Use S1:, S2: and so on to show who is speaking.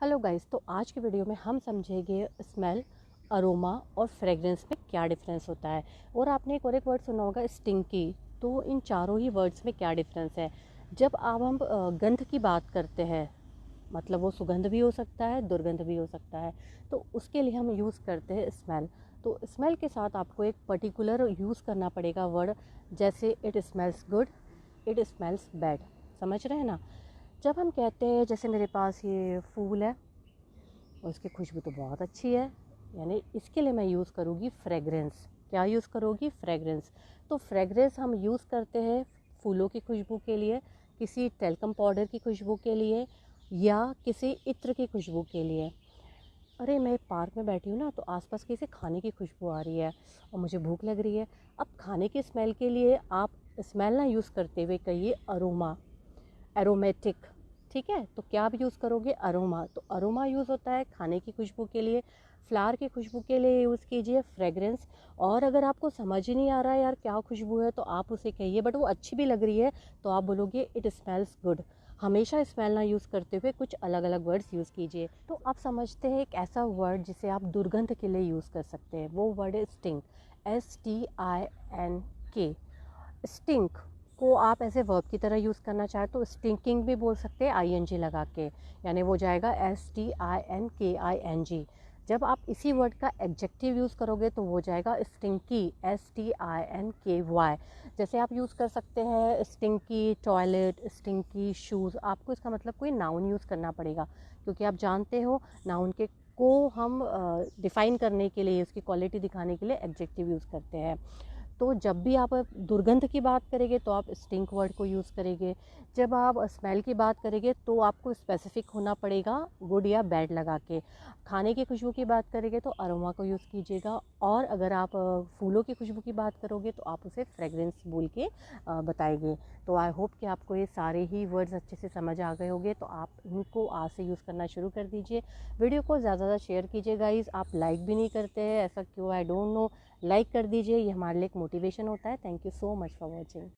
S1: Hello guys, तो आज की वीडियो में हम समझेंगे स्मेल, अरोमा और फ्रेगरेंस में क्या डिफरेंस होता है। और आपने एक वर्ड सुना होगा स्टिंकी। तो इन चारों ही वर्ड्स में क्या डिफरेंस है। जब अब हम गंध की बात करते हैं, मतलब वो सुगंध भी हो सकता है, दुर्गंध भी हो सकता है, तो उसके लिए हम यूज़ करते हैं स्मेल। तो स्मेल के साथ आपको एक पर्टिकुलर यूज़ करना पड़ेगा वर्ड, जैसे it smells good, it smells bad. समझ रहे हैं ना। जब हम कहते हैं जैसे मेरे पास ये फूल है और इसकी खुशबू तो बहुत अच्छी है, यानी इसके लिए मैं यूज़ करूँगी फ्रेगरेंस। क्या यूज़ करूँगी? फ्रेगरेंस। तो फ्रेगरेंस हम यूज़ करते हैं फूलों की खुशबू के लिए, किसी टेल्कम पाउडर की खुशबू के लिए, या किसी इत्र की खुशबू के लिए। अरे मैं पार्क में बैठी हूँ ना, तो आसपास किसी खाने की खुशबू आ रही है और मुझे भूख लग रही है। अब खाने की स्मेल के लिए आप स्मेल ना यूज़ करते हुए कहिए अरोमा, एरोमेटिक। ठीक है, तो क्या आप यूज़ करोगे? अरोमा। तो अरोमा यूज़ होता है खाने की खुशबू के लिए, फ्लावर की खुशबू के लिए यूज़ कीजिए फ्रेगरेंस। और अगर आपको समझ ही नहीं आ रहा है यार क्या खुशबू है, तो आप उसे कहिए बट वो अच्छी भी लग रही है, तो आप बोलोगे इट स्मेल्स गुड। हमेशा स्मेल ना यूज़ करते हुए कुछ अलग अलग वर्ड्स यूज़ कीजिए। तो आप समझते हैं एक ऐसा वर्ड जिसे आप दुर्गंध के लिए यूज़ कर सकते हैं, वो वर्ड है स्टिंक। STINK। स्टिंक को आप ऐसे वर्ब की तरह यूज़ करना चाहे तो स्टिंकिंग भी बोल सकते हैं ING लगा के, यानी वो जाएगा STINKING। जब आप इसी वर्ड का एडजेक्टिव यूज़ करोगे तो वो जाएगा स्टिंकी, STINKY। जैसे आप यूज़ कर सकते हैं स्टिंकी टॉयलेट, स्टिंकी शूज़। आपको इसका मतलब कोई नाउन यूज़ करना पड़ेगा, क्योंकि आप जानते हो नाउन के को हम डिफ़ाइन करने के लिए, उसकी क्वालिटी दिखाने के लिए एडजेक्टिव यूज़ करते हैं। तो जब भी आप दुर्गंध की बात करेंगे तो आप स्टिंक वर्ड को यूज़ करेंगे। जब आप स्मेल की बात करेंगे तो आपको स्पेसिफिक होना पड़ेगा गुड या बैड लगा के। खाने की खुशबू की बात करेंगे तो अरोमा को यूज़ कीजिएगा। और अगर आप फूलों की खुशबू की बात करोगे तो आप उसे फ्रेगरेंस बोल के बताएंगे। तो आई होप कि आपको ये सारे ही वर्ड्स अच्छे से समझ आ गए होंगे, तो आप इनको आज से यूज़ करना शुरू कर दीजिए। वीडियो को ज़्यादा शेयर कीजिए गाइज़। आप लाइक भी नहीं करते हैं, ऐसा क्यों? I don't know. लाइक कर दीजिए, ये हमारे लिए एक मोटिवेशन होता है। Thank you so much for watching.